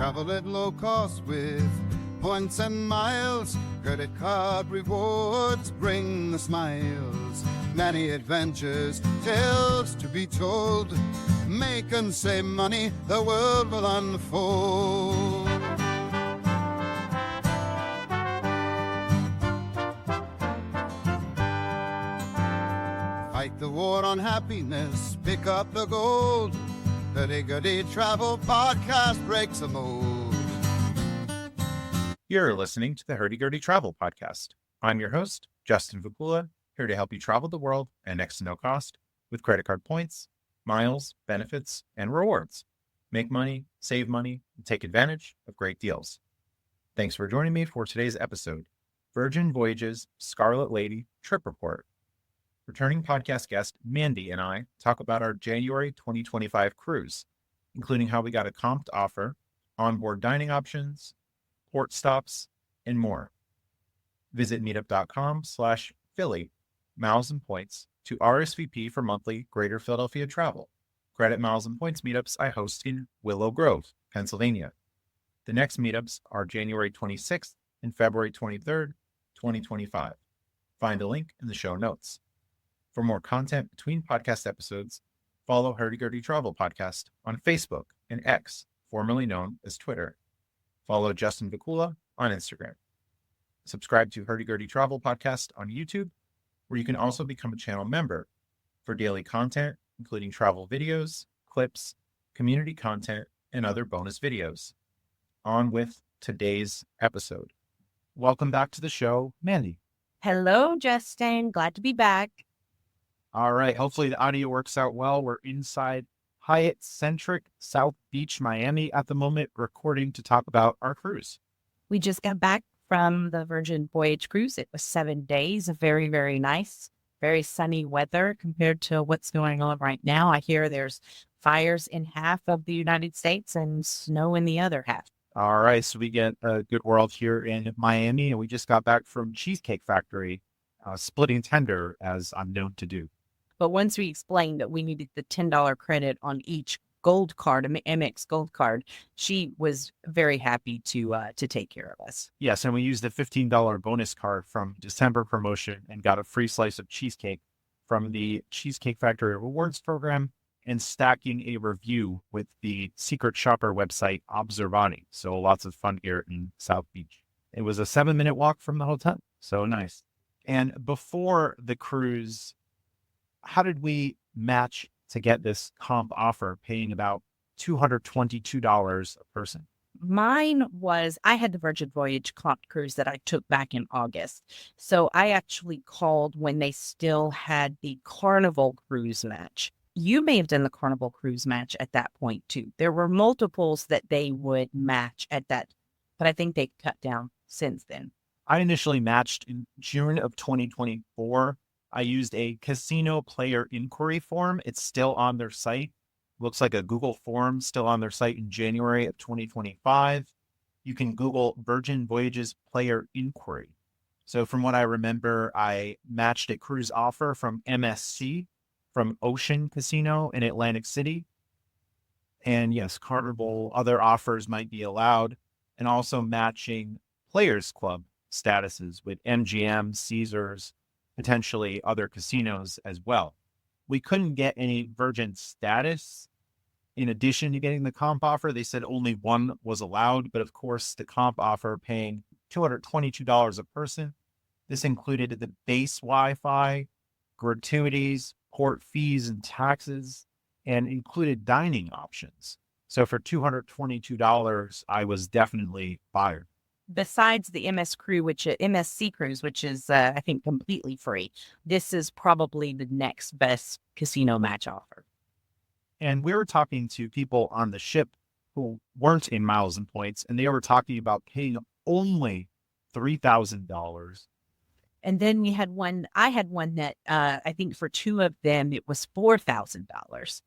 Travel at low cost with points and miles. Credit card rewards bring the smiles. Many adventures, tales to be told. Make and save money, the world will unfold. Fight the war on happiness, pick up the gold. Hurdy Gurdy Travel Podcast breaks the mold. You're listening to the Hurdy Gurdy Travel Podcast. I'm your host, Justin Vacula, here to help you travel the world at next to no cost with credit card points, miles, benefits, and rewards. Make money, save money, and take advantage of great deals. Thanks for joining me for today's episode, Virgin Voyages Scarlet Lady Trip Report. Returning podcast guest Mandi and I talk about our January 2025 cruise, including how we got a comped offer, onboard dining options, port stops, and more. Visit meetup.com/Philly, miles and points, to RSVP for monthly Greater Philadelphia travel. Credit miles and points meetups I host in Willow Grove, Pennsylvania. The next meetups are January 26th and February 23rd, 2025. Find a link in the show notes. For more content between podcast episodes, follow Hurdy Gurdy Travel Podcast on Facebook and X, formerly known as Twitter. Follow Justin Vacula on Instagram. Subscribe to Hurdy Gurdy Travel Podcast on YouTube, where you can also become a channel member for daily content, including travel videos, clips, community content, and other bonus videos. On with today's episode. Welcome back to the show, Mandi. Hello, Justin. Glad to be back. All right. Hopefully the audio works out well. We're inside Hyatt-centric South Beach, Miami at the moment, recording to talk about our cruise. We just got back from the Virgin Voyage cruise. It was 7 days of very, very nice, very sunny weather compared to what's going on right now. I hear there's fires in half of the United States and snow in the other half. All right. So we get a good world here in Miami, and we just got back from Cheesecake Factory, splitting tender, as I'm known to do. But once we explained that we needed the $10 credit on each gold card, MX gold card, she was very happy to take care of us. Yes, and we used the $15 bonus card from December promotion and got a free slice of cheesecake from the Cheesecake Factory Rewards program and stacking a review with the secret shopper website Observani. So lots of fun here in South Beach. It was a 7-minute walk from the hotel. So nice. And before the cruise, how did we match to get this comp offer, paying about $222 a person? Mine was, I had the Virgin Voyage comp cruise that I took back in August. So I actually called when they still had the Carnival cruise match. You may have done the Carnival cruise match at that point too. There were multiples that they would match at that, but I think they cut down since then. I initially matched in June of 2024. I used a casino player inquiry form. It's still on their site. Looks like a Google form still on their site in January of 2025. You can Google Virgin Voyages player inquiry. So from what I remember, I matched a cruise offer from MSC, from Ocean Casino in Atlantic City. And yes, Carnival, other offers might be allowed, and also matching Players Club statuses with MGM, Caesars, potentially other casinos as well. We couldn't get any Virgin status in addition to getting the comp offer. They said only one was allowed, but of course the comp offer paying $222 a person. This included the base Wi-Fi, gratuities, port fees and taxes, and included dining options. So for $222, I was definitely fired. Besides the MSC cruise, which is, I think, completely free, this is probably the next best casino match offer. And we were talking to people on the ship who weren't in miles and points, and they were talking about paying only $3,000. And then I had one that I think for two of them, it was $4,000.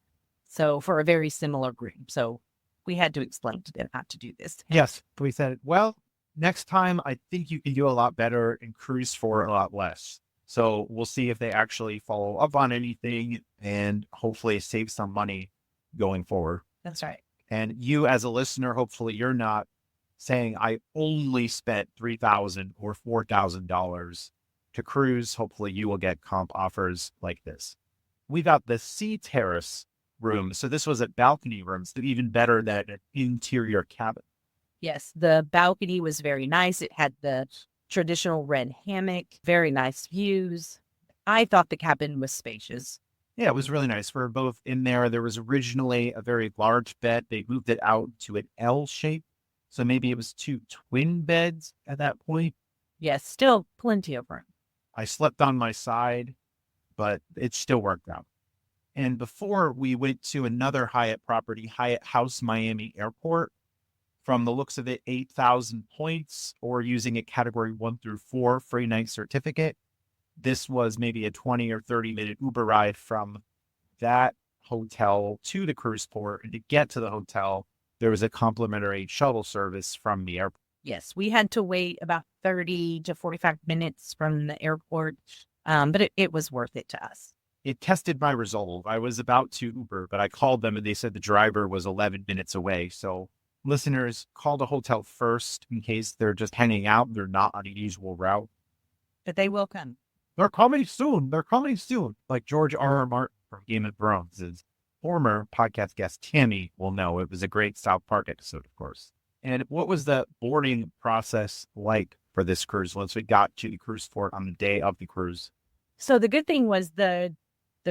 So for a very similar group. So we had to explain to them how to do this. Yes. We said, well, next time, I think you can do a lot better and cruise for a lot less. So we'll see if they actually follow up on anything and hopefully save some money going forward. That's right. And you as a listener, hopefully you're not saying I only spent $3,000 or $4,000 to cruise. Hopefully you will get comp offers like this. We got the sea terrace room. So this was a balcony room, so even better than an interior cabin. Yes, the balcony was very nice. It had the traditional red hammock, very nice views. I thought the cabin was spacious. Yeah, it was really nice. We were both in there. There was originally a very large bed. They moved it out to an L shape. So maybe it was 2 twin beds at that point. Yes, still plenty of room. I slept on my side, but it still worked out. And before we went to another Hyatt property, Hyatt House Miami Airport, from the looks of it, 8,000 points, or using a category 1 through 4 free night certificate. This was maybe a 20 or 30-minute Uber ride from that hotel to the cruise port. And to get to the hotel, there was a complimentary shuttle service from the airport. Yes, we had to wait about 30 to 45 minutes from the airport, but it was worth it to us. It tested my resolve. I was about to Uber, but I called them and they said the driver was 11 minutes away. So listeners, call the hotel first in case they're just hanging out. They're not on a usual route. But they will come. They're coming soon. They're coming soon. Like George R.R. Martin from Game of Thrones. His former podcast guest, Tammy, will know. It was a great South Park episode, of course. And what was the boarding process like for this cruise once we got to the cruise port on the day of the cruise? So the good thing was the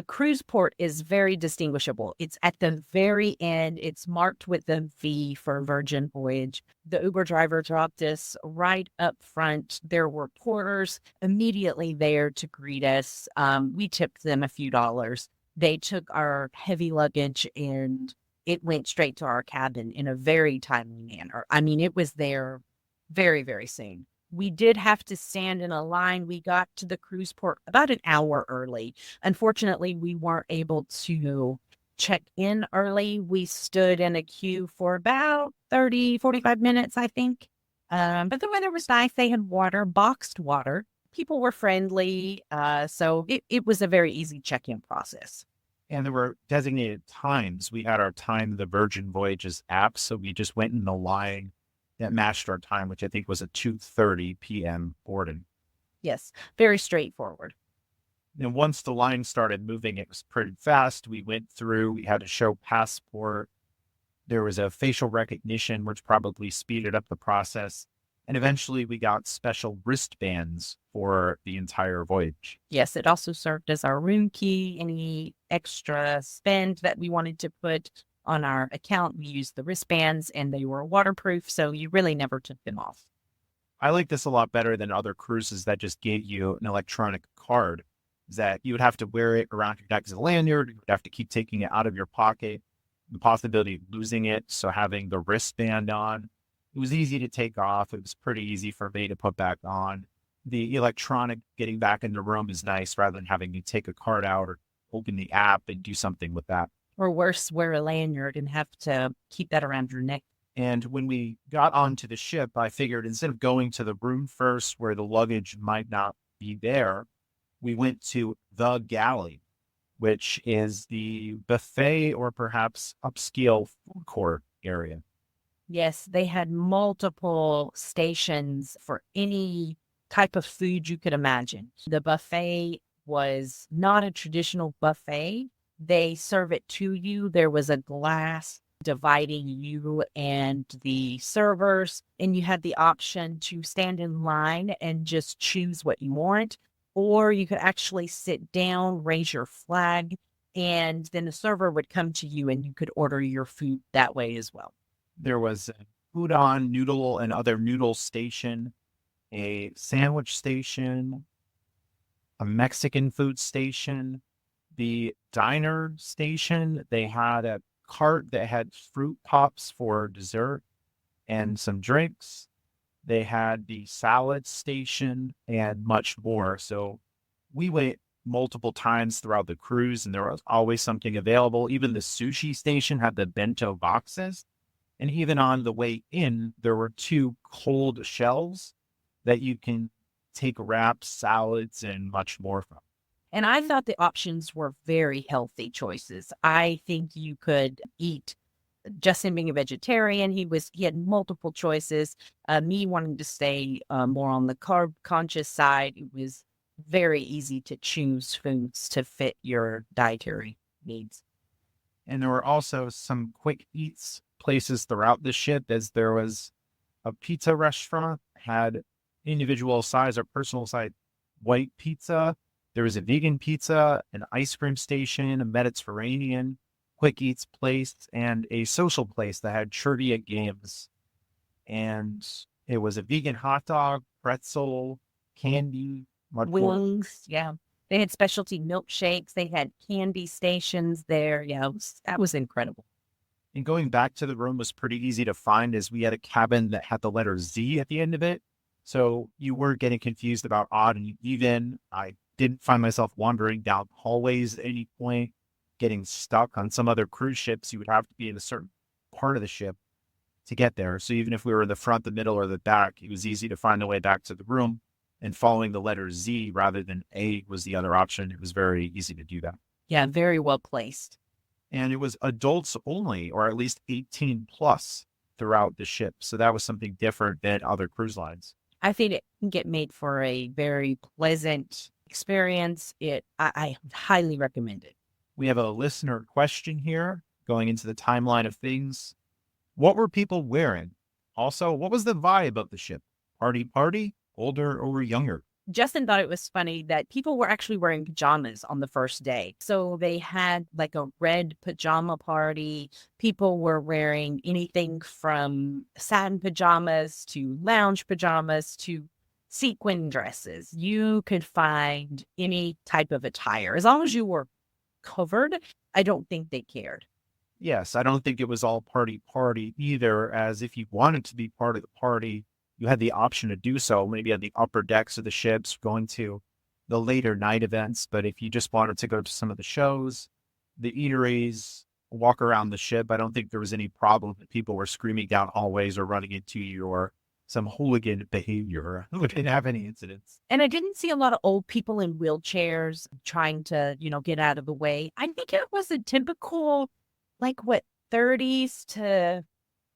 cruise port is very distinguishable. It's at the very end. It's marked with the V for Virgin Voyage. The Uber driver dropped us right up front. There were porters immediately there to greet us. We tipped them a few dollars. They took our heavy luggage and it went straight to our cabin in a very timely manner. I mean, it was there very, very soon. We did have to stand in a line. We got to the cruise port about an hour early. Unfortunately, we weren't able to check in early. We stood in a queue for about 30, 45 minutes, I think. But the weather was nice. They had water, boxed water. People were friendly. So it was a very easy check-in process. And there were designated times. We had our time in the Virgin Voyages app. So we just went in the line that matched our time, which I think was a 2:30 p.m. boarding. Yes, very straightforward. And once the line started moving, it was pretty fast. We went through, we had to show passport. There was a facial recognition, which probably speeded up the process. And eventually we got special wristbands for the entire voyage. Yes, it also served as our room key. Any extra spend that we wanted to put on our account, we used the wristbands and they were waterproof, so you really never took them off. I like this a lot better than other cruises that just gave you an electronic card, that you would have to wear it around your neck as a lanyard. You would have to keep taking it out of your pocket, the possibility of losing it. So having the wristband on, it was easy to take off. It was pretty easy for me to put back on. The electronic getting back in the room is nice rather than having to take a card out or open the app and do something with that. Or worse, wear a lanyard and have to keep that around your neck. And when we got onto the ship, I figured instead of going to the room first where the luggage might not be there, we went to the galley, which is the buffet or perhaps upscale food court area. Yes, they had multiple stations for any type of food you could imagine. The buffet was not a traditional buffet. They serve it to you. There was a glass dividing you and the servers, and you had the option to stand in line and just choose what you want, or you could actually sit down, raise your flag, and then the server would come to you and you could order your food that way as well. There was a udon, noodle, and other noodle station, a sandwich station, a Mexican food station, the diner station. They had a cart that had fruit pops for dessert and some drinks. They had the salad station and much more. So we went multiple times throughout the cruise and there was always something available. Even the sushi station had the bento boxes. And even on the way in, there were 2 cold shelves that you can take wraps, salads, and much more from. And I thought the options were very healthy choices. I think you could eat Justin being a vegetarian, he had multiple choices. Me wanting to stay more on the carb conscious side, it was very easy to choose foods to fit your dietary needs. And there were also some quick eats places throughout the ship, as there was a pizza restaurant, had individual size or personal size white pizza. There was a vegan pizza, an ice cream station, a Mediterranean quick eats place, and a social place that had trivia games. And it was a vegan hot dog, pretzel, candy, much more. Wings, yeah. They had specialty milkshakes. They had candy stations there. Yeah, that was incredible. And going back to the room was pretty easy to find, as we had a cabin that had the letter Z at the end of it. So you weren't getting confused about odd and even. I didn't find myself wandering down hallways at any point, getting stuck. On some other cruise ships, you would have to be in a certain part of the ship to get there. So even if we were in the front, the middle, or the back, it was easy to find the way back to the room. And following the letter Z rather than A was the other option. It was very easy to do that. Yeah, very well placed. And it was adults only, or at least 18 plus throughout the ship. So that was something different than other cruise lines. I think it can get made for a very pleasant experience. I highly recommend it. We have a listener question here going into the timeline of things. What were people wearing? Also, what was the vibe of the ship? Party, older or younger? Justin thought it was funny that people were actually wearing pajamas on the first day. So they had like a red pajama party. People were wearing anything from satin pajamas to lounge pajamas to sequin dresses. You could find any type of attire. As long as you were covered, I don't think they cared. Yes, I don't think it was all party either, as if you wanted to be part of the party, you had the option to do so, maybe on the upper decks of the ships, going to the later night events. But if you just wanted to go to some of the shows, the eateries, walk around the ship, I don't think there was any problem that people were screaming down hallways or running into you or some hooligan behavior. We didn't have any incidents. And I didn't see a lot of old people in wheelchairs trying to, get out of the way. I think it was a typical, 30s to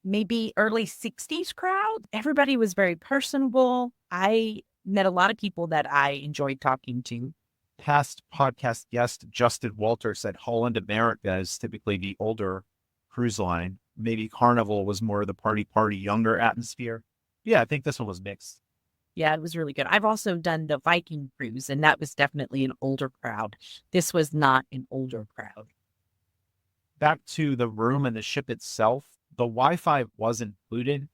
maybe early 60s crowd. Everybody was very personable. I met a lot of people that I enjoyed talking to. Past podcast guest Justin Walter said Holland America is typically the older cruise line. Maybe Carnival was more of the party, younger atmosphere. Yeah, I think this one was mixed. Yeah, it was really good. I've also done the Viking cruise, and that was definitely an older crowd. This was not an older crowd. Back to the room and the ship itself. The Wi-Fi was included,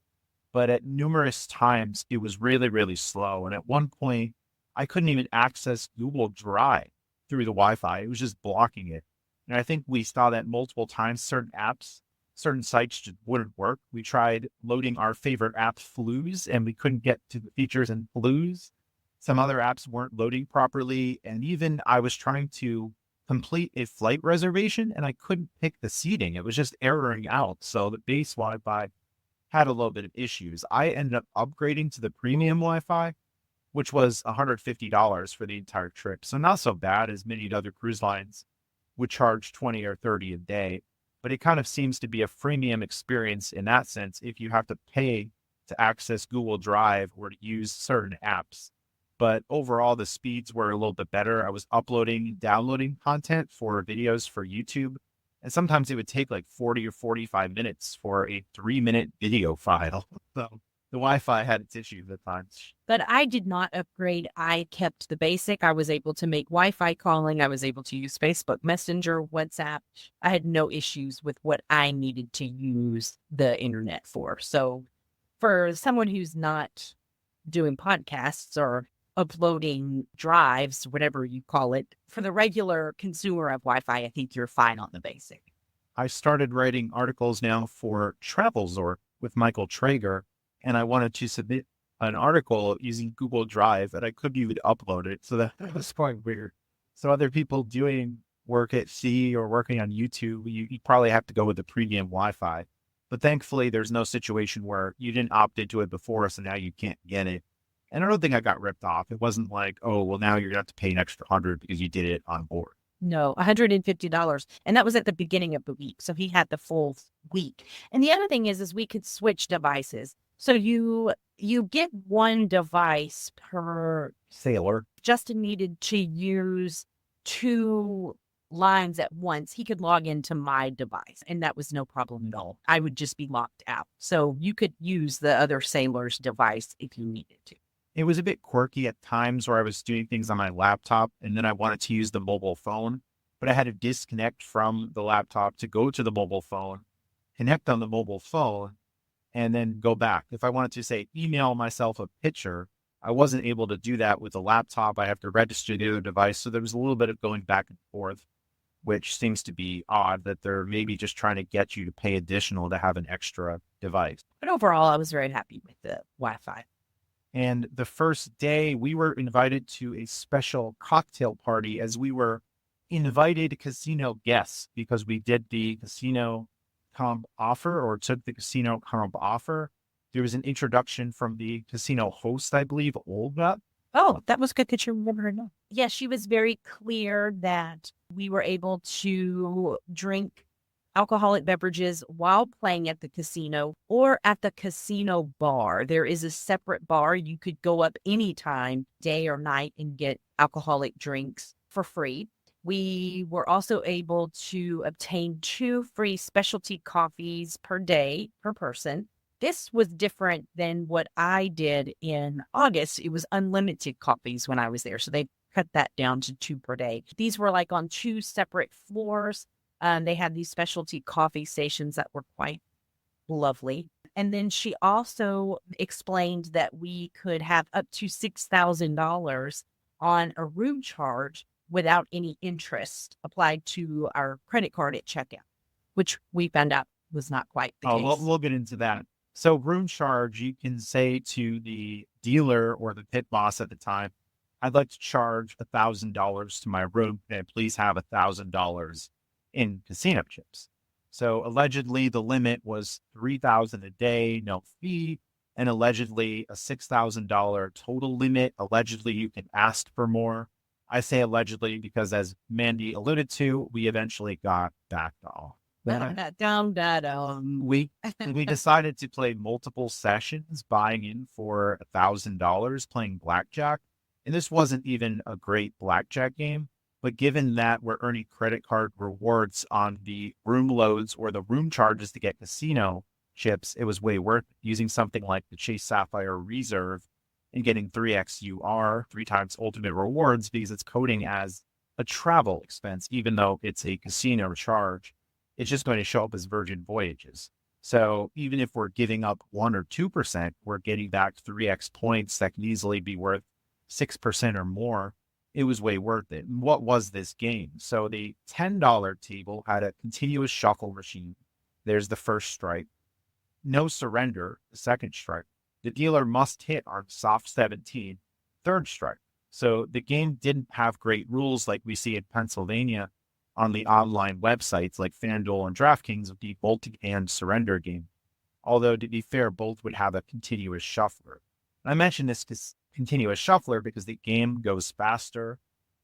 but at numerous times it was really, really slow. And at one point, I couldn't even access Google Drive through the Wi-Fi. It was just blocking it. And I think we saw that multiple times. Certain apps, certain sites just wouldn't work. We tried loading our favorite app, Flues, and we couldn't get to the features in Flues. Some other apps weren't loading properly. And even I was trying to complete a flight reservation and I couldn't pick the seating. It was just erroring out. So the base Wi-Fi had a little bit of issues. I ended up upgrading to the premium Wi-Fi, which was $150 for the entire trip. So not so bad, as many other cruise lines would charge $20 or $30 a day. But it kind of seems to be a freemium experience in that sense if you have to pay to access Google Drive or to use certain apps. But overall, the speeds were a little bit better. I was uploading, downloading content for videos for YouTube. And sometimes it would take 40 or 45 minutes for a 3-minute video file. So the Wi-Fi had its issues at times. But I did not upgrade. I kept the basic. I was able to make Wi-Fi calling. I was able to use Facebook Messenger, WhatsApp. I had no issues with what I needed to use the internet for. So for someone who's not doing podcasts or uploading drives, whatever you call it, for the regular consumer of Wi-Fi, I think you're fine on the basic. I started writing articles now for TravelZork with Michael Traeger, and I wanted to submit an article using Google Drive, and I couldn't even upload it. So that was quite weird. So other people doing work at sea or working on YouTube, you probably have to go with the premium Wi-Fi. But thankfully, there's no situation where you didn't opt into it before, so now you can't get it. And I don't think I got ripped off. It wasn't like, oh, well, now you're going to have to pay an extra $100 because you did it on board. No, $150. And that was at the beginning of the week. So he had the full week. And the other thing is we could switch devices. So you get one device per Sailor. Justin needed to use 2 lines at once. He could log into my device, and that was no problem at all. I would just be locked out. So you could use the other sailor's device if you needed to. It was a bit quirky at times where I was doing things on my laptop and then I wanted to use the mobile phone, but I had to disconnect from the laptop to go to the mobile phone, connect on the mobile phone, and then go back. If I wanted to, say, email myself a picture, I wasn't able to do that with a laptop. I have to register the other device. So there was a little bit of going back and forth, which seems to be odd that they're maybe just trying to get you to pay additional to have an extra device. But overall, I was very happy with the Wi-Fi. And the first day we were invited to a special cocktail party as we were invited casino guests because we did the casino comp offer or took the casino comp offer. There was an introduction from the casino host, I believe, Olga. Oh, that was good that you remember her name. Yeah, she was very clear that we were able to drink alcoholic beverages while playing at the casino or at the casino bar. There is a separate bar. You could go up anytime, day or night, and get alcoholic drinks for free. We were also able to obtain 2 free specialty coffees per day per person. This was different than what I did in August. It was unlimited coffees when I was there. So they cut that down to 2 per day. These were like on 2 separate floors. They had these specialty coffee stations that were quite lovely. And then she also explained that we could have up to $6,000 on a room charge without any interest applied to our credit card at checkout, which we found out was not quite the case. We'll get into that. So room charge, you can say to the dealer or the pit boss at the time, I'd like to charge $1,000 to my room. And please have $1,000 in casino chips. So allegedly the limit was $3,000 a day, no fee, and allegedly a $6,000 total limit. Allegedly you can ask for more. I say allegedly because, as Mandi alluded to, we eventually got backed off. We decided to play multiple sessions, buying in for $1,000, playing blackjack. And this wasn't even a great blackjack game. But given that we're earning credit card rewards on the room loads or the room charges to get casino chips, it was way worth it. Using something like the Chase Sapphire Reserve and getting 3x UR, 3 times ultimate rewards, because it's coding as a travel expense, even though it's a casino charge. It's just going to show up as Virgin Voyages. So even if we're giving up 1 or 2%, we're getting back 3x points that can easily be worth 6% or more. It was way worth it. And what was this game? So the $10 table had a continuous shuffle machine. There's the first strike. No surrender, the second strike. The dealer must hit on soft 17, third strike. So the game didn't have great rules like we see in Pennsylvania on the online websites like FanDuel and DraftKings of the multi-hand surrender game. Although, to be fair, both would have a continuous shuffler. And I mention this continuous shuffler because the game goes faster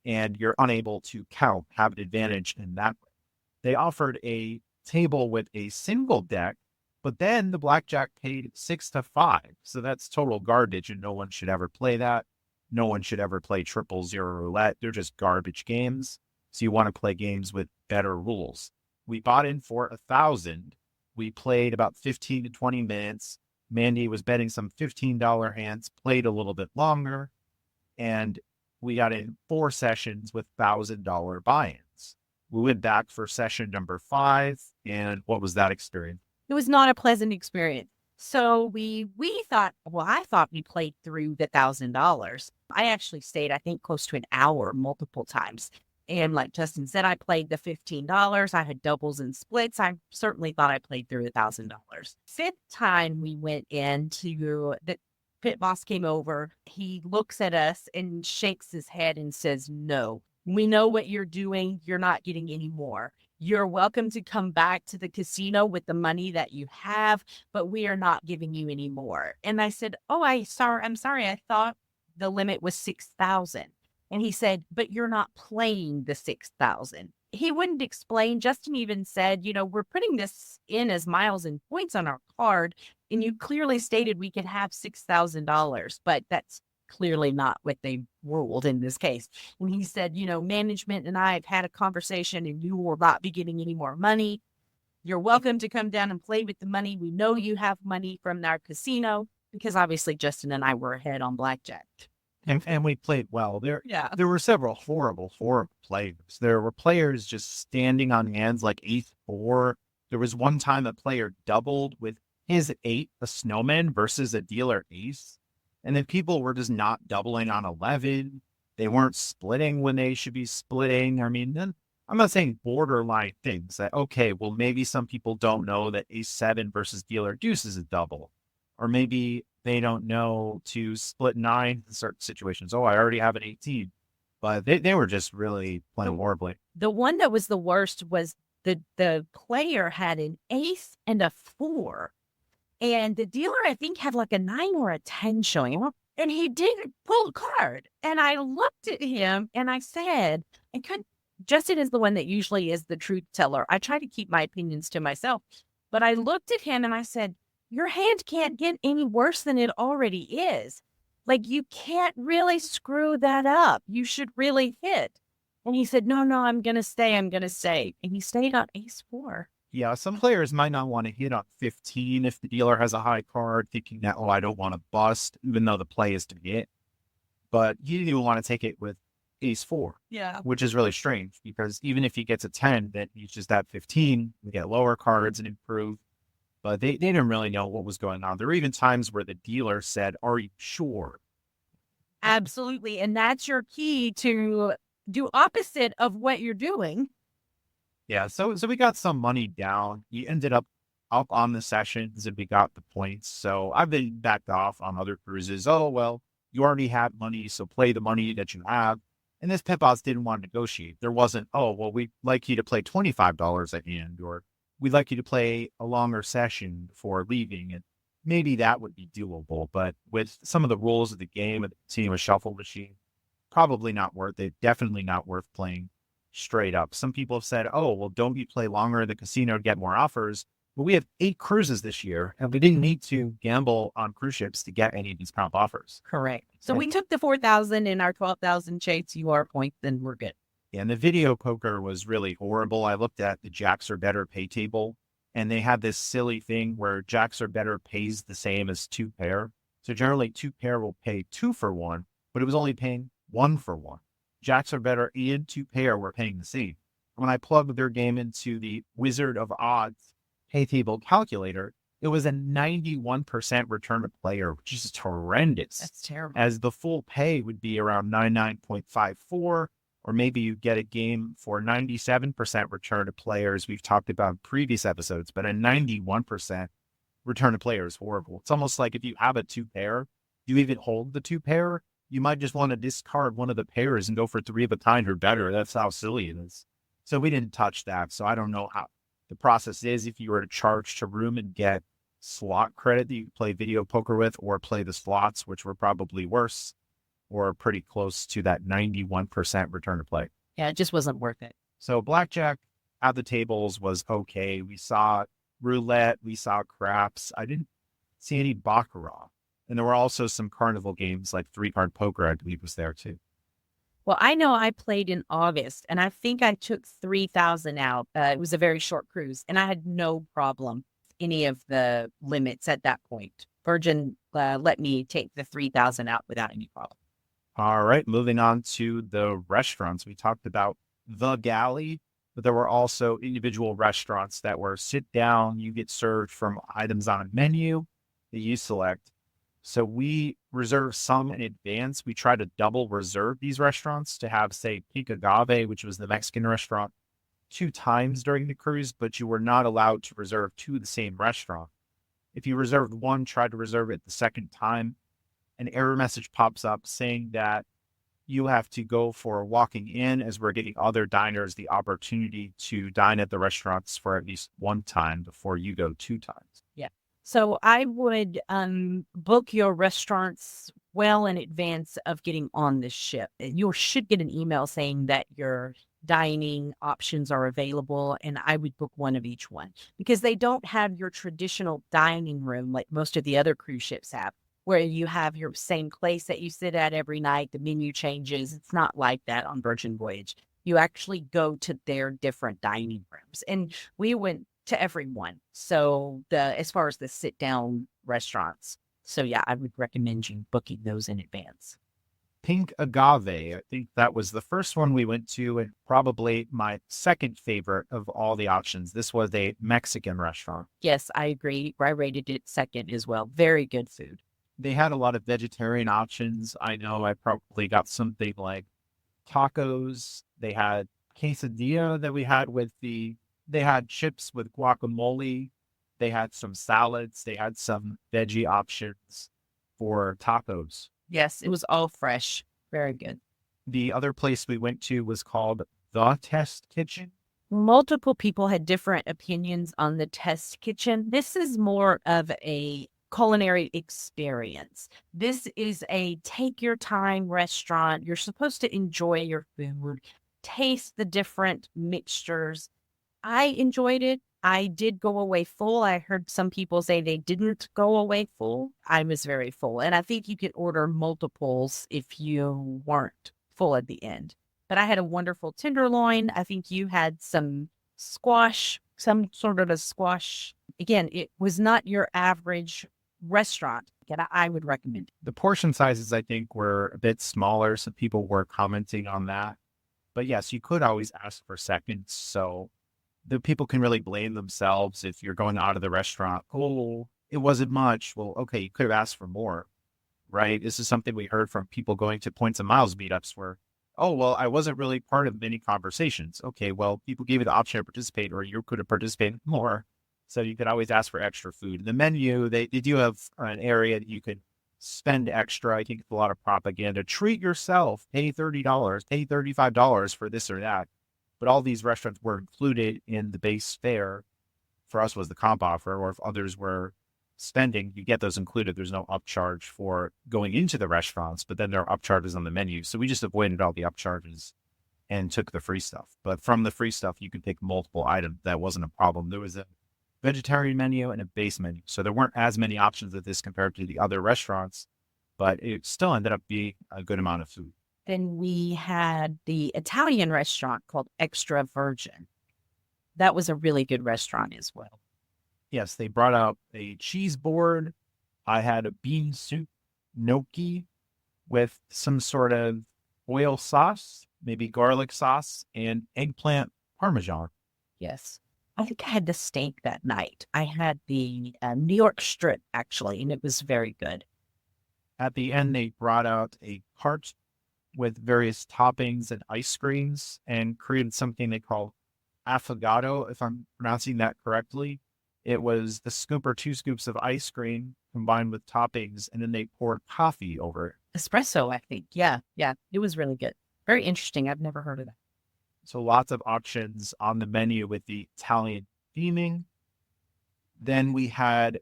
and you're unable to count, have an advantage in that way. They offered a table with a single deck, but then the blackjack paid 6 to 5. So that's total garbage and no one should ever play that. No one should ever play 000 roulette. They're just garbage games. So you want to play games with better rules. We bought in for $1,000. We played about 15 to 20 minutes. Mandi was betting some $15 hands, played a little bit longer, and we got in 4 sessions with $1,000 buy-ins. We went back for session number 5, and what was that experience? It was not a pleasant experience. So we thought, I thought we played through the $1,000. I actually stayed, I think, close to an hour multiple times. And like Justin said, I played the $15. I had doubles and splits. I certainly thought I played through $1,000. 5th time we went into the pit boss came over. He looks at us and shakes his head and says, no, we know what you're doing. You're not getting any more. You're welcome to come back to the casino with the money that you have, but we are not giving you any more. And I said, I'm sorry. I thought the limit was $6,000. And he said, but you're not playing the 6,000. He wouldn't explain. Justin even said, we're putting this in as miles and points on our card. And you clearly stated we could have $6,000, but that's clearly not what they ruled in this case. And he said, management and I have had a conversation and you will not be getting any more money. You're welcome to come down and play with the money. We know you have money from our casino, because obviously Justin and I were ahead on blackjack. And we played well. There were several horrible players. There were players just standing on hands like ace-4. There was one time a player doubled with his 8, a snowman, versus a dealer ace. And then people were just not doubling on 11. They weren't splitting when they should be splitting. I mean, then I'm not saying borderline things that, okay, well, maybe some people don't know that ace-7 versus dealer deuce is a double. Or maybe they don't know to split 9 in certain situations. Oh, I already have an 18. But they were just really playing horribly. The one that was the worst was the player had an ace and a 4. And the dealer, I think, had like a 9 or a 10 showing. And he didn't pull a card. And I looked at him and I said, Justin is the one that usually is the truth teller. I try to keep my opinions to myself. But I looked at him and I said, your hand can't get any worse than it already is. Like, you can't really screw that up. You should really hit. And he said, no, I'm going to stay. And he stayed on ace-4. Yeah, some players might not want to hit on 15 if the dealer has a high card, thinking that, I don't want to bust, even though the play is to hit. But you didn't even want to take it with ace-4. Yeah. Which is really strange, because even if he gets a 10, then he's just at 15, we get lower cards and improve. But they didn't really know what was going on. There were even times where the dealer said, are you sure? Absolutely. And that's your key to do opposite of what you're doing. Yeah, so we got some money down. We ended up on the sessions and we got the points. So I've been backed off on other cruises. Oh, well, you already have money, so play the money that you have. And this pit boss didn't want to negotiate. There wasn't, we'd like you to play $25 at the end, or we'd like you to play a longer session before leaving. And maybe that would be doable. But with some of the rules of the game and the continuous shuffle machine, probably not worth it. Definitely not worth playing straight up. Some people have said, don't you play longer in the casino to get more offers? But we have 8 cruises this year, and we didn't need to gamble on cruise ships to get any of these comp offers. Correct. So we took the 4,000 and our 12,000 Chase UR points, then we're good. And the video poker was really horrible. I looked at the jacks or better pay table, and they had this silly thing where jacks or better pays the same as 2 pair. So generally 2 pair will pay 2 for 1, but it was only paying 1 for 1. Jacks or better and 2 pair were paying the same. When I plugged their game into the Wizard of Odds pay table calculator, it was a 91% return to player, which is horrendous. That's terrible. As the full pay would be around 99.54. Or maybe you get a game for 97% return to players. We've talked about in previous episodes, but a 91% return to player is horrible. It's almost like if you have a 2 pair, you even hold the 2 pair, you might just want to discard one of the pairs and go for 3 of a kind or better. That's how silly it is. So we didn't touch that. So I don't know how the process is. If you were to charge to room and get slot credit that you play video poker with, or play the slots, which were probably worse, or pretty close to that 91% return to play. Yeah, it just wasn't worth it. So blackjack at the tables was okay. We saw roulette, we saw craps. I didn't see any baccarat. And there were also some carnival games like 3-card poker, I believe, was there too. Well, I know I played in August, and I think I took 3,000 out. It was a very short cruise, and I had no problem any of the limits at that point. Virgin let me take the 3,000 out without any problem. All right, moving on to the restaurants. We talked about the galley, but there were also individual restaurants that were sit down, you get served from items on a menu that you select. So we reserve some in advance. We try to double reserve these restaurants to have, say, Pink Agave, which was the Mexican restaurant, 2 times during the cruise, but you were not allowed to reserve 2 of the same restaurant. If you reserved 1, try to reserve it the second time, an error message pops up saying that you have to go for walking in, as we're giving other diners the opportunity to dine at the restaurants for at least 1 time before you go 2 times. Yeah. So I would book your restaurants well in advance of getting on the ship. You should get an email saying that your dining options are available, and I would book one of each one because they don't have your traditional dining room like most of the other cruise ships have, where you have your same place that you sit at every night. The menu changes. It's not like that on Virgin Voyage. You actually go to their different dining rooms, and we went to every one. So as far as the sit down restaurants. So yeah, I would recommend you booking those in advance. Pink Agave, I think that was the first one we went to, and probably my second favorite of all the options. This was a Mexican restaurant. Yes, I agree. I rated it second as well. Very good food. They had a lot of vegetarian options. I know I probably got something like tacos. They had quesadilla that we had they had chips with guacamole. They had some salads. They had some veggie options for tacos. Yes, it was all fresh. Very good. The other place we went to was called The Test Kitchen. Multiple people had different opinions on the test kitchen. This is more of a culinary experience. This is a take your time restaurant. You're supposed to enjoy your food, taste the different mixtures. I enjoyed it. I did go away full. I heard some people say they didn't go away full. I was very full. And I think you could order multiples if you weren't full at the end. But I had a wonderful tenderloin. I think you had some squash, some sort of a squash. Again, it was not your average restaurant. Again, I would recommend it. The portion sizes, I think, were a bit smaller. Some people were commenting on that. But yes, you could always ask for seconds. So the people can really blame themselves if you're going out of the restaurant. Oh, it wasn't much. Well, okay, you could have asked for more, right? This is something we heard from people going to Points and Miles meetups where, oh, well, I wasn't really part of many conversations. Okay, well, people gave you the option to participate, or you could have participated more. So you could always ask for extra food. The menu, they do have an area that you could spend extra. I think it's a lot of propaganda. Treat yourself. Pay $30, pay $35 for this or that. But all these restaurants were included in the base fare. For us was the comp offer, or if others were spending, you get those included. There's no upcharge for going into the restaurants, but then there are upcharges on the menu. So we just avoided all the upcharges and took the free stuff. But from the free stuff, you could pick multiple items. That wasn't a problem. There was a vegetarian menu and a base menu. So there weren't as many options of this compared to the other restaurants, but it still ended up being a good amount of food. Then we had the Italian restaurant called Extra Virgin. That was a really good restaurant as well. Yes, they brought out a cheese board. I had a bean soup gnocchi with some sort of oil sauce, maybe garlic sauce, and eggplant parmesan. Yes. I think I had the steak that night. I had the New York strip, actually, and it was very good. At the end, they brought out a cart with various toppings and ice creams and created something they call affogato, if I'm pronouncing that correctly. It was the scoop or 2 scoops of ice cream combined with toppings, and then they poured coffee over it. Espresso, I think. Yeah. It was really good. Very interesting. I've never heard of that. So lots of options on the menu with the Italian theming. Then we had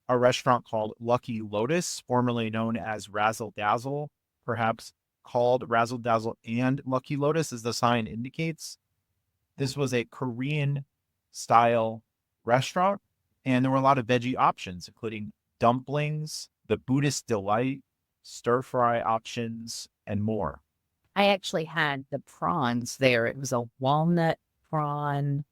a restaurant called Lucky Lotus, formerly known as Razzle Dazzle, perhaps called Razzle Dazzle and Lucky Lotus, as the sign indicates. This was a Korean style restaurant, and there were a lot of veggie options, including dumplings, the Buddhist delight, stir fry options, and more. I actually had the prawns there. It was a walnut prawn,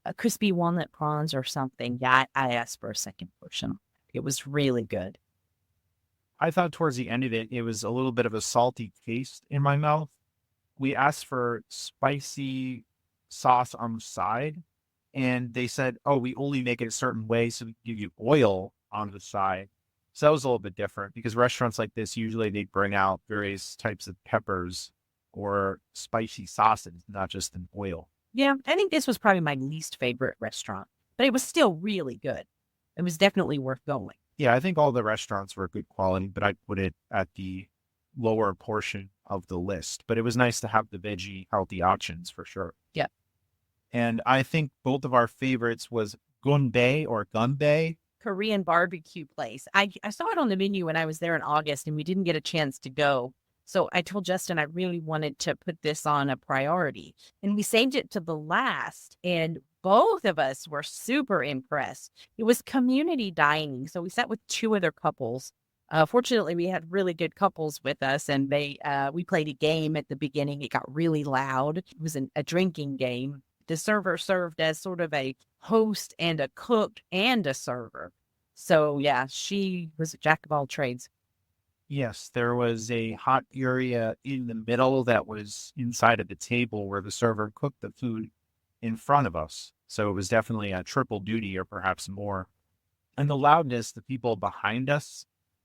a crispy walnut prawns or something. Yeah, I asked for a second portion. It was really good. I thought towards the end of it, it was a little bit of a salty taste in my mouth. We asked for spicy sauce on the side, and they said, oh, we only make it a certain way, so we give you oil on the side. So that was a little bit different, because restaurants like this, usually they bring out various types of peppers or spicy sauces, not just an oil. Yeah, I think this was probably my least favorite restaurant, but it was still really good. It was definitely worth going. Yeah, I think all the restaurants were good quality, but I'd put it at the lower portion of the list. But it was nice to have the veggie healthy options for sure. Yeah. And I think both of our favorites was Gunbae or Gunbae. Korean barbecue place. I saw it on the menu when I was there in August and we didn't get a chance to go. So I told Justin I really wanted to put this on a priority. And we saved it to the last. And both of us were super impressed. It was community dining. So we sat with two other couples. Fortunately, we had really good couples with us, and we played a game at the beginning. It got really loud. It was a drinking game. The server served as sort of a host and a cook and a server. So yeah, she was a jack of all trades. Yes, there was a hot area in the middle that was inside of the table where the server cooked the food in front of us. So it was definitely a triple duty or perhaps more. And the loudness, the people behind us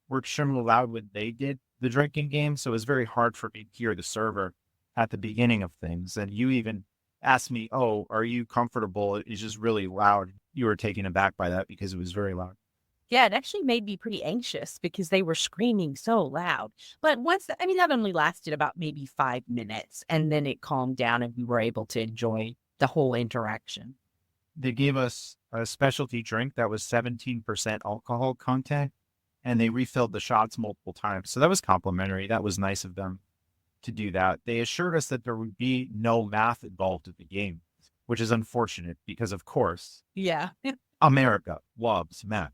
were extremely loud when they did the drinking game. So it was very hard for me to hear the server at the beginning of things. And you even asked me, "Oh, are you comfortable? It's just really loud." You were taken aback by that because it was very loud. Yeah, it actually made me pretty anxious because they were screaming so loud. But that only lasted about maybe 5 minutes, and then it calmed down and we were able to enjoy the whole interaction. They gave us a specialty drink that was 17% alcohol content, and they refilled the shots multiple times. So that was complimentary. That was nice of them to do that. They assured us that there would be no math involved in the game, which is unfortunate because, of course, Yeah. America loves math.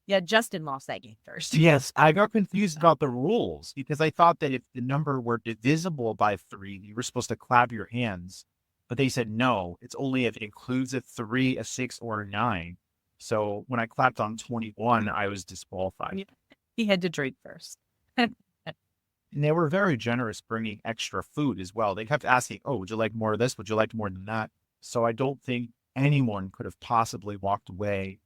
Yeah, Justin lost that game first. Yes, I got confused about the rules because I thought that if the number were divisible by 3, you were supposed to clap your hands. But they said no, it's only if it includes a 3, a 6, or a 9. So when I clapped on 21, I was disqualified. He had to drink first. And they were very generous bringing extra food as well. They kept asking, "Oh, would you like more of this? Would you like more than that?" So I don't think anyone could have possibly walked away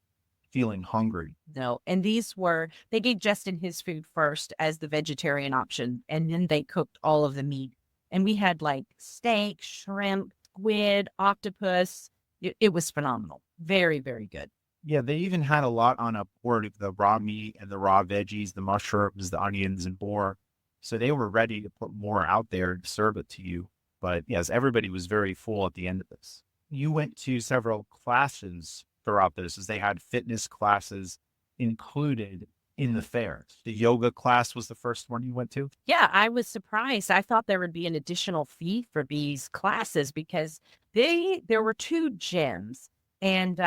feeling hungry. No. And they gave Justin his food first as the vegetarian option. And then they cooked all of the meat. And we had like steak, shrimp, squid, octopus. It was phenomenal. Very, very good. Yeah, they even had a lot on a board of the raw meat and the raw veggies, the mushrooms, the onions, and more. So they were ready to put more out there and serve it to you. But yes, everybody was very full at the end of this. You went to several classes throughout this, as they had fitness classes included in the fare. The yoga class was the first one you went to? Yeah, I was surprised. I thought there would be an additional fee for these classes because there were 2 gyms, and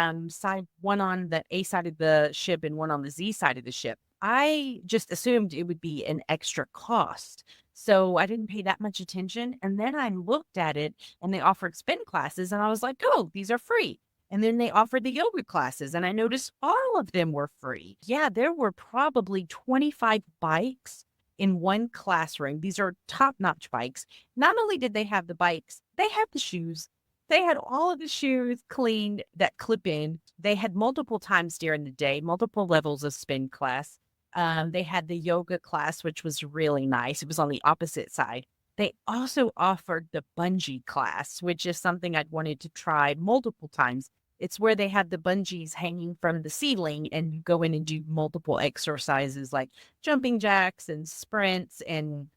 one on the A side of the ship and one on the Z side of the ship. I just assumed it would be an extra cost. So I didn't pay that much attention. And then I looked at it and they offered spin classes and I was like, "Oh, these are free." And then they offered the yoga classes and I noticed all of them were free. Yeah, there were probably 25 bikes in one classroom. These are top-notch bikes. Not only did they have the bikes, they had the shoes. They had all of the shoes cleaned that clip in. They had multiple times during the day, multiple levels of spin class. They had the yoga class, which was really nice. It was on the opposite side. They also offered the bungee class, which is something I'd wanted to try multiple times. It's where they have the bungees hanging from the ceiling and you go in and do multiple exercises like jumping jacks and sprints and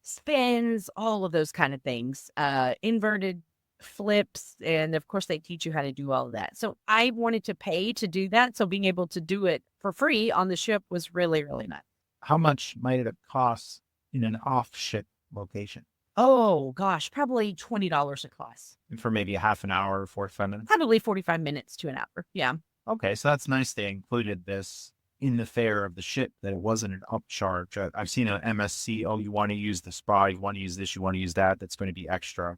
spins, all of those kind of things, inverted flips. And of course, they teach you how to do all of that. So I wanted to pay to do that. So being able to do it for free on the ship was really, really nice. How much might it cost in an off-ship location? Oh, gosh, probably $20 a class. For maybe a half an hour or 45 minutes? Probably 45 minutes to an hour. Yeah. Okay, so that's nice they included this in the fare of the ship, that it wasn't an upcharge. I've seen an MSC, "Oh, you want to use the spa, you want to use this, you want to use that, that's going to be extra."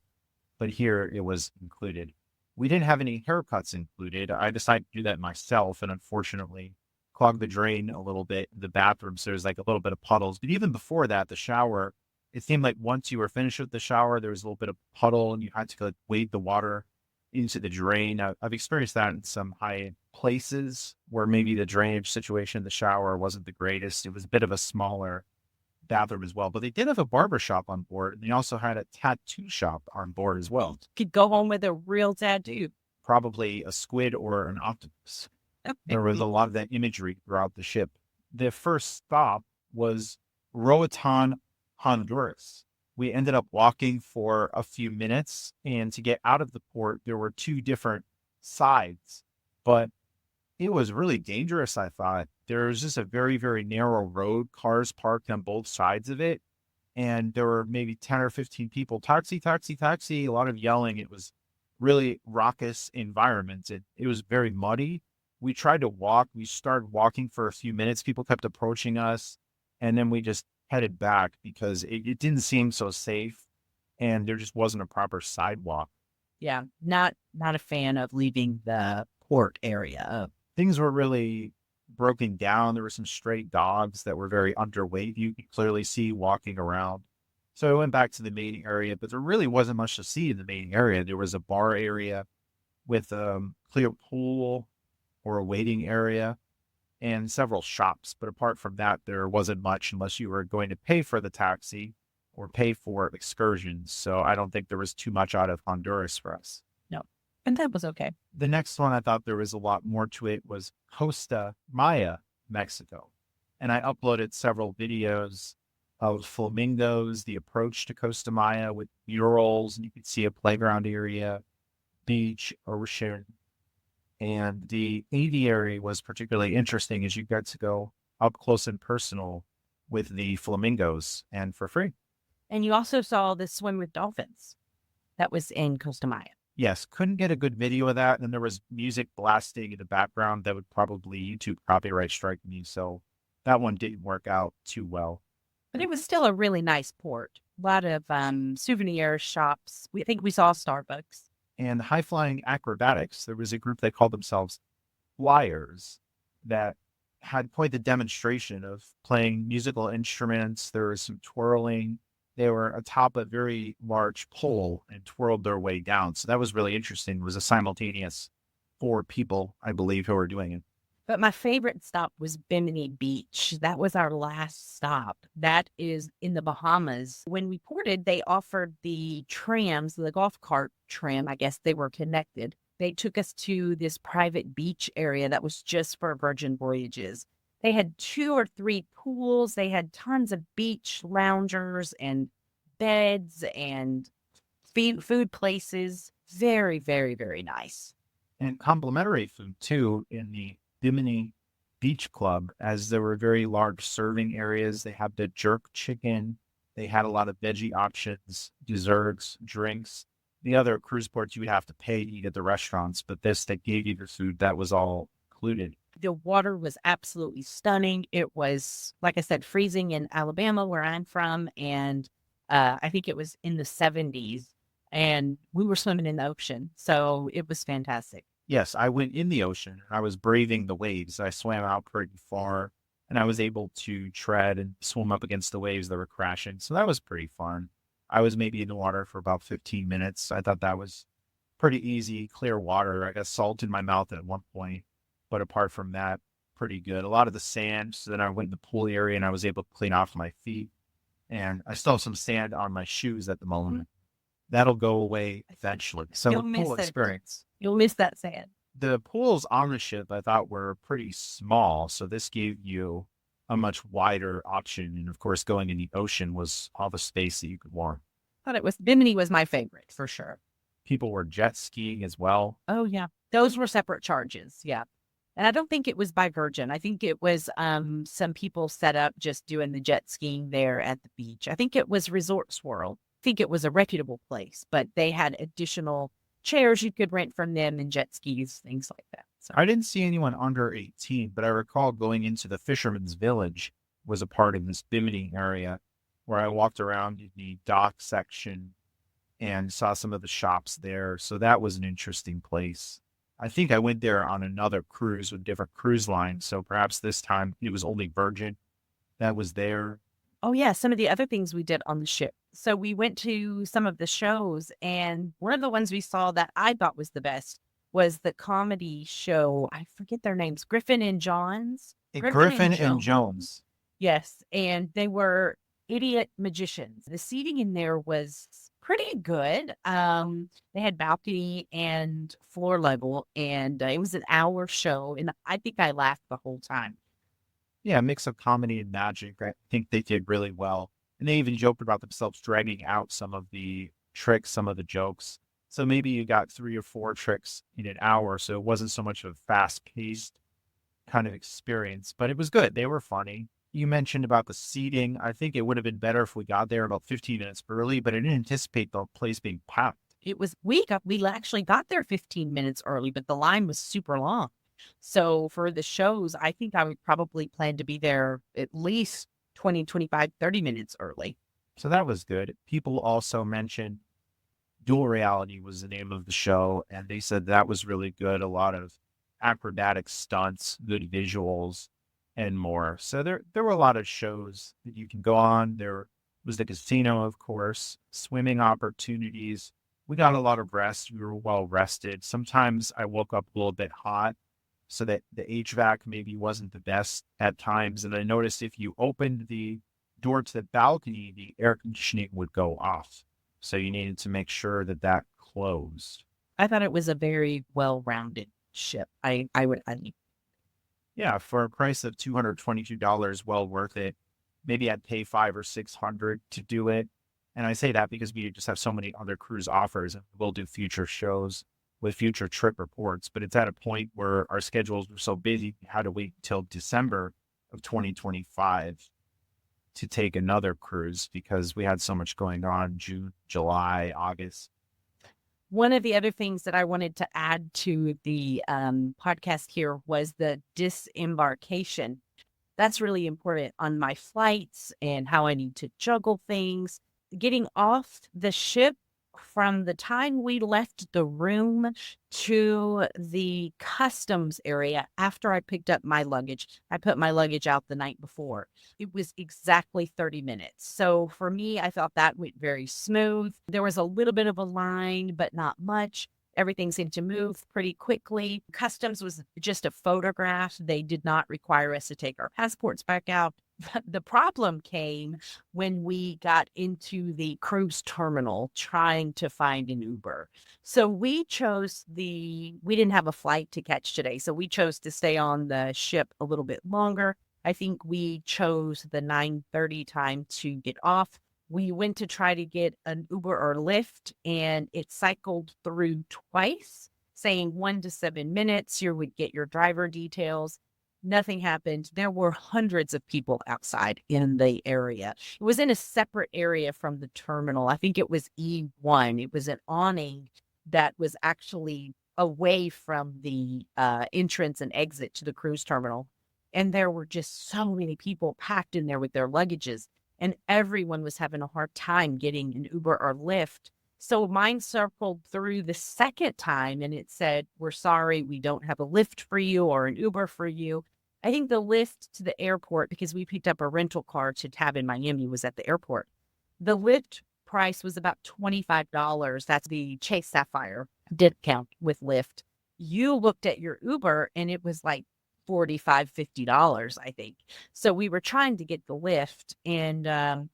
But here it was included. We didn't have any haircuts included. I decided to do that myself and unfortunately clogged the drain a little bit in the bathroom. So there's like a little bit of puddles. But even before that, the shower, it seemed like once you were finished with the shower, there was a little bit of puddle and you had to wade the water into the drain. I've experienced that in some high places where maybe the drainage situation in the shower wasn't the greatest. It was a bit of a smaller bathroom as well, but they did have a barber shop on board and they also had a tattoo shop on board as well. Could go home with a real tattoo. Probably a squid or an octopus. There was a lot of that imagery throughout the ship. The first stop was Roatan, Honduras. We ended up walking for a few minutes, and to get out of the port, there were 2 different sides. But It was really dangerous, I thought. There was just a very, very narrow road, cars parked on both sides of it. And there were maybe 10 or 15 people, taxi, taxi, taxi, a lot of yelling. It was really raucous environment. It was very muddy. We tried to walk. We started walking for a few minutes. People kept approaching us. And then we just headed back because it didn't seem so safe. And there just wasn't a proper sidewalk. Yeah, not a fan of leaving the port area. Things were really broken down. There were some stray dogs that were very underweight. You could clearly see walking around. So I went back to the main area, but there really wasn't much to see in the main area. There was a bar area with a clear pool or a waiting area and several shops. But apart from that, there wasn't much unless you were going to pay for the taxi or pay for excursions. So I don't think there was too much out of Honduras for us. No, and that was okay. The next one, I thought there was a lot more to it, was Costa Maya, Mexico. And I uploaded several videos of flamingos, the approach to Costa Maya with murals, and you could see a playground area, beach, ocean. And the aviary was particularly interesting as you got to go up close and personal with the flamingos and for free. And you also saw the swim with dolphins. That was in Costa Maya. Yes, couldn't get a good video of that. And there was music blasting in the background that would probably YouTube copyright strike me. So that one didn't work out too well. But it was still a really nice port. A lot of souvenir shops. I think we saw Starbucks. And high flying acrobatics. There was a group that called themselves Flyers that had quite the demonstration of playing musical instruments. There was some twirling. They were atop a very large pole and twirled their way down. So that was really interesting. It was a simultaneous 4 people, I believe, who were doing it. But my favorite stop was Bimini Beach. That was our last stop. That is in the Bahamas. When we ported, they offered the trams, the golf cart tram. I guess they were connected. They took us to this private beach area that was just for Virgin Voyages. They had 2 or 3 pools. They had tons of beach loungers and beds and food places. Very, very, very nice. And complimentary food, too, in the Bimini Beach Club, as there were very large serving areas. They had the jerk chicken. They had a lot of veggie options, desserts, drinks. The other cruise ports, you would have to pay to eat at the restaurants, but this, they gave you the food. That was all included. The water was absolutely stunning. It was, like I said, freezing in Alabama, where I'm from, and I think it was in the 70s, and we were swimming in the ocean, so it was fantastic. Yes, I went in the ocean and I was braving the waves. I swam out pretty far and I was able to tread and swim up against the waves that were crashing. So that was pretty fun. I was maybe in the water for about 15 minutes. I thought that was pretty easy, clear water. I got salt in my mouth at one point, but apart from that, pretty good. A lot of the sand. So then I went in the pool area and I was able to clean off my feet. And I still have some sand on my shoes at the moment. That'll go away eventually. So You'll the miss pool it. experience. You'll miss that sand. The pools on the ship I thought were pretty small. So this gave you a much wider option. And of course, going in the ocean was all the space that you could want. Bimini was my favorite for sure. People were jet skiing as well. Oh, yeah. Those were separate charges. Yeah. And I don't think it was by Virgin. I think it was some people set up just doing the jet skiing there at the beach. I think it was Resorts World. I think it was a reputable place, but they had additional chairs you could rent from them and jet skis, things like that. So I didn't see anyone under 18, but I recall going into the Fisherman's Village was a part of this Bimini area where I walked around in the dock section and saw some of the shops there. So that was an interesting place. I think I went there on another cruise with different cruise lines. So perhaps this time it was only Virgin that was there. Oh, yeah. Some of the other things we did on the ship. So we went to some of the shows, and one of the ones we saw that I thought was the best was the comedy show. I forget their names. Griffin and Jones. Griffin and Jones. Yes. And they were idiot magicians. The seating in there was pretty good. They had balcony and floor level, and it was an hour show. And I think I laughed the whole time. Yeah, a mix of comedy and magic. I think they did really well. And they even joked about themselves dragging out some of the tricks, some of the jokes. So maybe you got 3 or 4 tricks in an hour. So it wasn't so much of a fast-paced kind of experience, but it was good. They were funny. You mentioned about the seating. I think it would have been better if we got there about 15 minutes early, but I didn't anticipate the place being packed. We actually got there 15 minutes early, but the line was super long. So for the shows, I think I would probably plan to be there at least 20, 25, 30 minutes early. So that was good. People also mentioned Dual Reality was the name of the show, and they said that was really good. A lot of acrobatic stunts, good visuals, and more. So there were a lot of shows that you can go on. There was the casino, of course, swimming opportunities. We got a lot of rest. We were well rested. Sometimes I woke up a little bit hot, so that the HVAC maybe wasn't the best at times. And I noticed if you opened the door to the balcony, the air conditioning would go off. So you needed to make sure that closed. I thought it was a very well-rounded ship. Yeah, for a price of $222, well worth it. Maybe I'd pay $500 or $600 to do it. And I say that because we just have so many other cruise offers, and we'll do future shows with future trip reports. But it's at a point where our schedules were so busy, we had to wait until December of 2025 to take another cruise because we had so much going on June, July, August. One of the other things that I wanted to add to the podcast here was the disembarkation. That's really important on my flights and how I need to juggle things. Getting off the ship from the time we left the room to the customs area after I picked up my luggage. I put my luggage out the night before. It was exactly 30 minutes. So for me, I thought that went very smooth. There was a little bit of a line, but not much. Everything seemed to move pretty quickly. Customs was just a photograph. They did not require us to take our passports back out. The problem came when we got into the cruise terminal trying to find an Uber. So we didn't have a flight to catch today. So we chose to stay on the ship a little bit longer. I think we chose the 9:30 time to get off. We went to try to get an Uber or Lyft, and it cycled through twice, saying 1 to 7 minutes. You would get your driver details. Nothing happened. There were hundreds of people outside in the area. It was in a separate area from the terminal. I think it was E1. It was an awning that was actually away from the entrance and exit to the cruise terminal. And there were just so many people packed in there with their luggages. And everyone was having a hard time getting an Uber or Lyft. So mine circled through the second time and it said, "We're sorry, we don't have a Lyft for you or an Uber for you." I think the Lyft to the airport, because we picked up a rental car to tab in Miami, was at the airport. The Lyft price was about $25. That's the Chase Sapphire discount with Lyft. You looked at your Uber and it was like $45, $50, I think. So we were trying to get the Lyft, and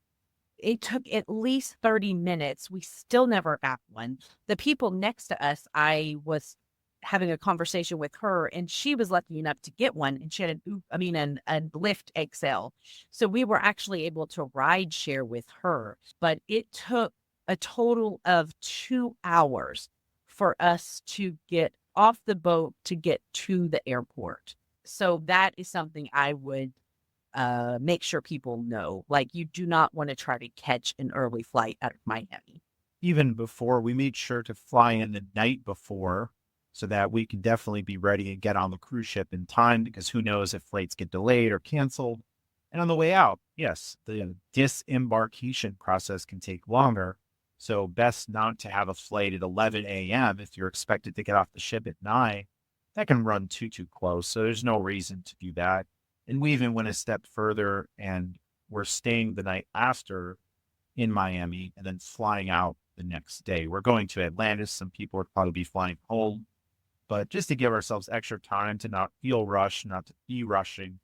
it took at least 30 minutes. We still never got one. The people next to us, I was having a conversation with her, and she was lucky enough to get one, and she had a Lyft XL. So we were actually able to ride share with her, but it took a total of 2 hours for us to get off the boat to get to the airport. So that is something I would make sure people know. Like, you do not want to try to catch an early flight out of Miami. Even before, we made sure to fly in the night before so that we can definitely be ready and get on the cruise ship in time, because who knows if flights get delayed or canceled. And on the way out, yes, the disembarkation process can take longer. So best not to have a flight at 11 a.m. if you're expected to get off the ship at 9. That can run too close. So there's no reason to do that. And we even went a step further, and we're staying the night after in Miami and then flying out the next day. We're going to Atlantis. Some people would probably be flying home, but just to give ourselves extra time to not feel rushed, not to be rushing.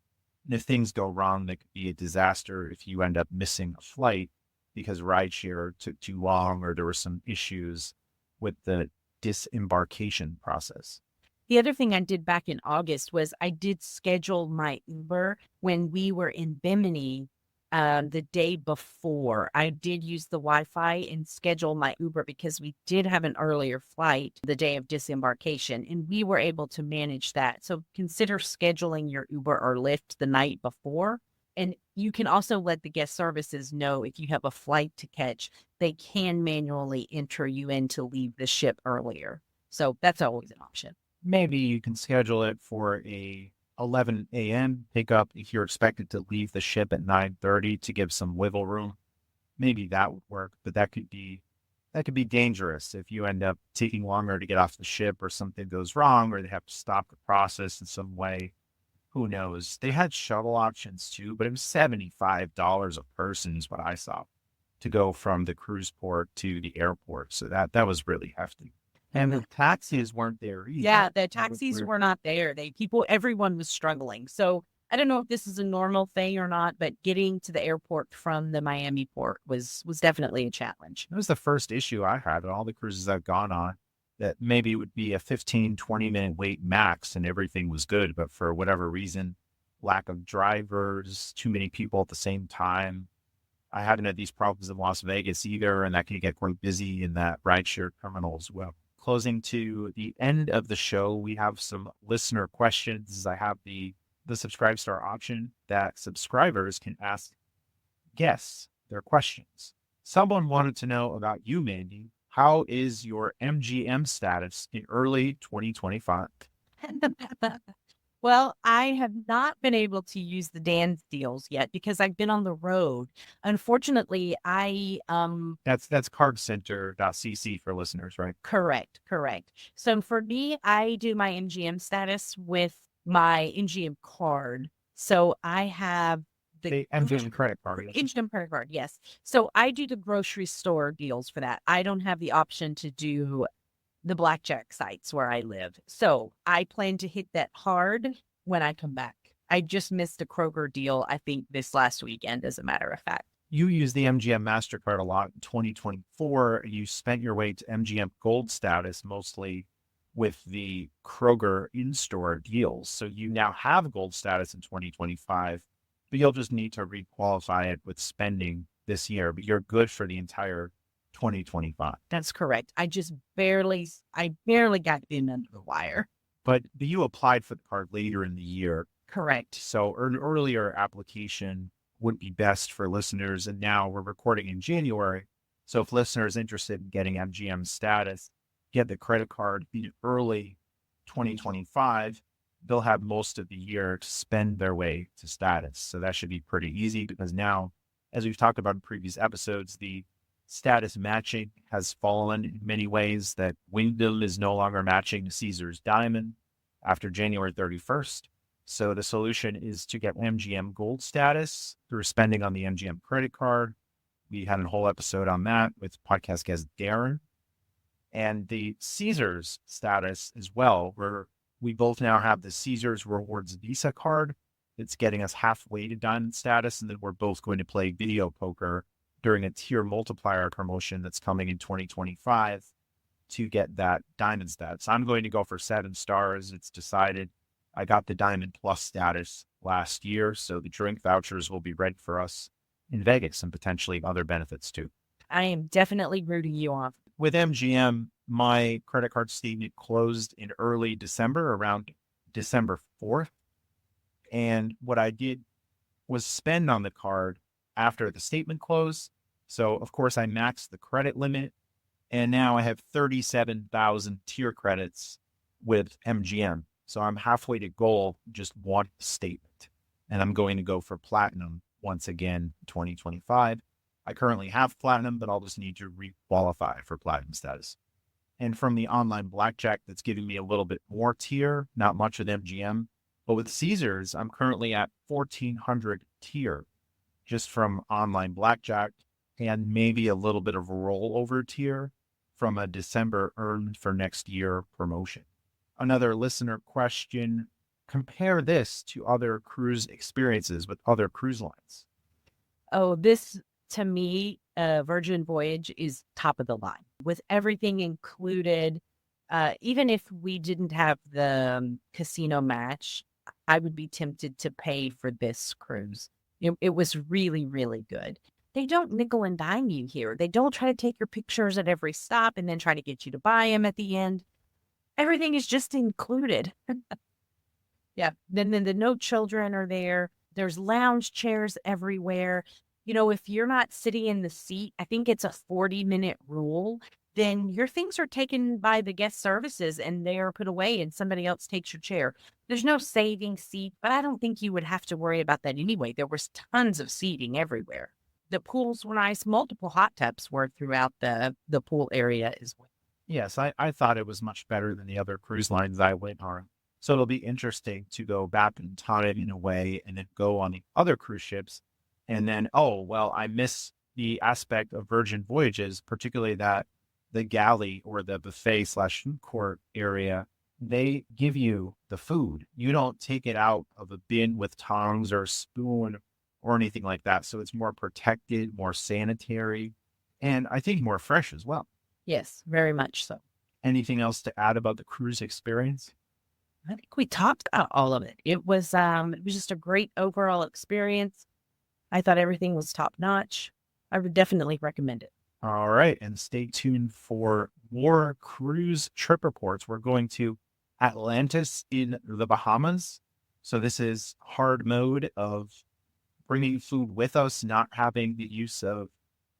And if things go wrong, that could be a disaster if you end up missing a flight because rideshare took too long or there were some issues with the disembarkation process. The other thing I did back in August was I did schedule my Uber when we were in Bimini the day before. I did use the Wi-Fi and schedule my Uber because we did have an earlier flight the day of disembarkation, and we were able to manage that. So consider scheduling your Uber or Lyft the night before. And you can also let the guest services know if you have a flight to catch, they can manually enter you in to leave the ship earlier. So that's always an option. Maybe you can schedule it for a 11 a.m. pickup if you're expected to leave the ship at 9:30 to give some wiggle room. Maybe that would work, but that could be dangerous if you end up taking longer to get off the ship or something goes wrong or they have to stop the process in some way. Who knows? They had shuttle options too, but it was $75 a person is what I saw to go from the cruise port to the airport. So that was really hefty. And the taxis weren't there either. Yeah, the taxis were not there. Everyone was struggling. So I don't know if this is a normal thing or not, but getting to the airport from the Miami port was definitely a challenge. That was the first issue I had on all the cruises I've gone on, that maybe it would be a 15, 20-minute wait max and everything was good. But for whatever reason, lack of drivers, too many people at the same time. I haven't had these problems in Las Vegas either, and that can get quite busy in that rideshare terminal as well. Closing to the end of the show, we have some listener questions. I have the Subscribe Star option that subscribers can ask guests their questions. Someone wanted to know about you, Mandi. How is your MGM status in early 2025? Well, I have not been able to use the Dan's deals yet because I've been on the road. Unfortunately, That's cardcenter.cc for listeners, right? Correct. So for me, I do my MGM status with my MGM card. So I have the MGM credit card. MGM credit card, yes. So I do the grocery store deals for that. I don't have the option to do the blackjack sites where I live. So I plan to hit that hard when I come back. I just missed a Kroger deal, I think, this last weekend, as a matter of fact. You use the MGM MasterCard a lot in 2024. You spent your way to MGM Gold status mostly with the Kroger in-store deals. So you now have Gold status in 2025, but you'll just need to re-qualify it with spending this year. But you're good for the entire 2025. That's correct. I barely got in under the wire. But you applied for the card later in the year. Correct. So an earlier application would be best for listeners. And now we're recording in January. So if listeners interested in getting MGM status, get the credit card in early 2025, they'll have most of the year to spend their way to status. So that should be pretty easy because now, as we've talked about in previous episodes, the status matching has fallen in many ways, that Wyndham is no longer matching Caesars Diamond after January 31st. So the solution is to get MGM Gold status through spending on the MGM credit card. We had a whole episode on that with podcast guest Darren. And the Caesars status as well, where we both now have the Caesars Rewards Visa card. It's getting us halfway to Diamond status. And then we're both going to play video poker during a tier multiplier promotion that's coming in 2025 to get that Diamond status. I'm going to go for 7 stars. It's decided. I got the Diamond Plus status last year, so the drink vouchers will be ready for us in Vegas and potentially other benefits too. I am definitely rooting you on. With MGM, my credit card statement closed in early December, around December 4th. And what I did was spend on the card after the statement closed. So, of course, I maxed the credit limit. And now I have 37,000 tier credits with MGM. So I'm halfway to goal, just one statement. And I'm going to go for platinum once again in 2025. I currently have platinum, but I'll just need to re-qualify for platinum status. And from the online blackjack, that's giving me a little bit more tier, not much with MGM. But with Caesars, I'm currently at 1,400 tier just from online blackjack and maybe a little bit of a rollover tier from a December earned for next year promotion. Another listener question, compare this to other cruise experiences with other cruise lines. Oh, this to me, Virgin Voyage is top of the line with everything included. Even if we didn't have the casino match, I would be tempted to pay for this cruise. It was really, really good. They don't nickel and dime you here. They don't try to take your pictures at every stop and then try to get you to buy them at the end. Everything is just included. Yeah. Then the no children are there. There's lounge chairs everywhere. If you're not sitting in the seat, I think it's a 40-minute rule, then your things are taken by the guest services and they are put away and somebody else takes your chair. There's no saving seat, but I don't think you would have to worry about that anyway. There was tons of seating everywhere. The pools were nice. Multiple hot tubs were throughout the pool area as well. Yes, I thought it was much better than the other cruise lines I went on. So it'll be interesting to go back in time in a way and then go on the other cruise ships. And then, I miss the aspect of Virgin Voyages, particularly that the galley or the buffet / food court area, they give you the food. You don't take it out of a bin with tongs or a spoon or anything like that. So it's more protected, more sanitary, and I think more fresh as well. Yes, very much so. Anything else to add about the cruise experience? I think we talked about all of it. It was just a great overall experience. I thought everything was top notch. I would definitely recommend it. All right. And stay tuned for more cruise trip reports. We're going to Atlantis in the Bahamas. So this is hard mode of bringing food with us, not having the use of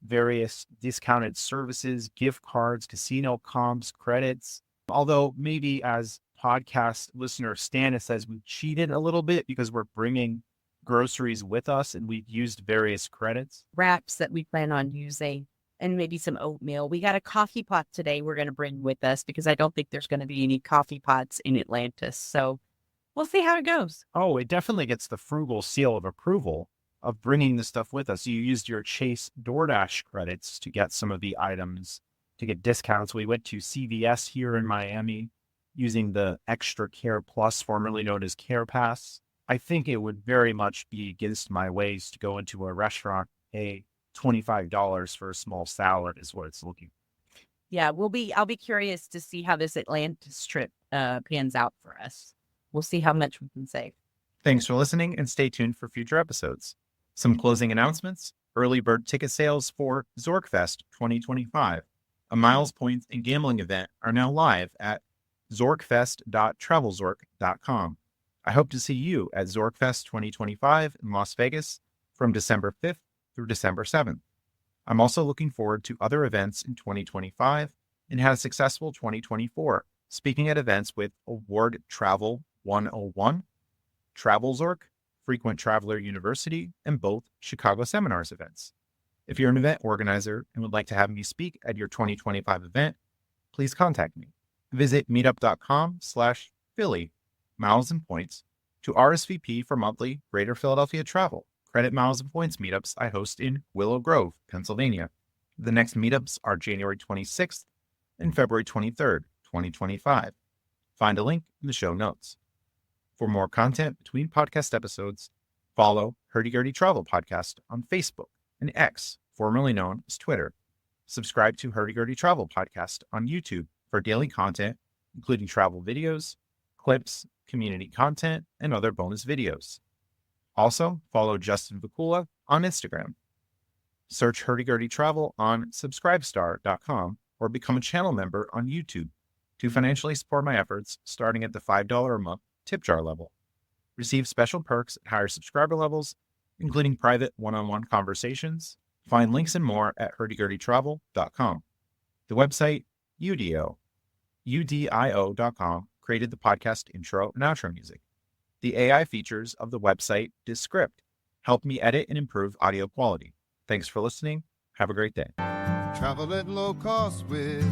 various discounted services, gift cards, casino comps, credits. Although maybe as podcast listener Stan says, we cheated a little bit because we're bringing groceries with us and we've used various credits. Wraps that we plan on using and maybe some oatmeal. We got a coffee pot today we're going to bring with us because I don't think there's going to be any coffee pots in Atlantis. So we'll see how it goes. Oh, it definitely gets the frugal seal of approval of bringing the stuff with us. You used your Chase DoorDash credits to get some of the items, to get discounts. We went to CVS here in Miami using the Extra Care Plus, formerly known as Care Pass. I think it would very much be against my ways to go into a restaurant, pay $25 for a small salad is what it's looking. Yeah, I'll be curious to see how this Atlantis trip pans out for us. We'll see how much we can save. Thanks for listening and stay tuned for future episodes. Some closing announcements: early bird ticket sales for Zorkfest 2025, a miles, points, and gambling event, are now live at zorkfest.travelzork.com. I hope to see you at Zorkfest 2025 in Las Vegas from December 5th through December 7th. I'm also looking forward to other events in 2025 and had a successful 2024, speaking at events with Award Travel 101, Travel Zork, Frequent Traveler University, and both Chicago Seminars events. If you're an event organizer and would like to have me speak at your 2025 event, please contact me. Visit meetup.com/Philly, miles and points, to RSVP for monthly Greater Philadelphia travel, credit miles and points meetups I host in Willow Grove, Pennsylvania. The next meetups are January 26th and February 23rd, 2025. Find a link in the show notes. For more content between podcast episodes, follow Hurdy Gurdy Travel Podcast on Facebook and X, formerly known as Twitter. Subscribe to Hurdy Gurdy Travel Podcast on YouTube for daily content, including travel videos, clips, community content, and other bonus videos. Also, follow Justin Vacula on Instagram. Search Hurdy Gurdy Travel on subscribestar.com or become a channel member on YouTube to financially support my efforts starting at the $5 a month tip jar level. Receive special perks at higher subscriber levels, including private one-on-one conversations. Find links and more at hurdygurdytravel.com. The website, udio.com, created the podcast intro and outro music. The AI features of the website Descript help me edit and improve audio quality. Thanks for listening. Have a great day. Travel at low cost with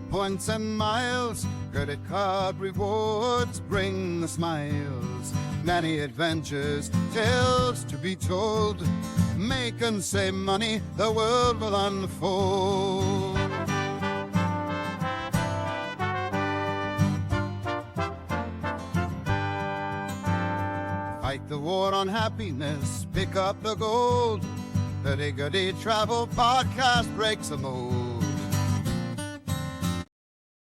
points and miles. Credit card rewards bring the smiles. Many adventures, tales to be told. Make and save money, the world will unfold. Fight the war on happiness, pick up the gold. Hurdy Gurdy Travel Podcast breaks the mold.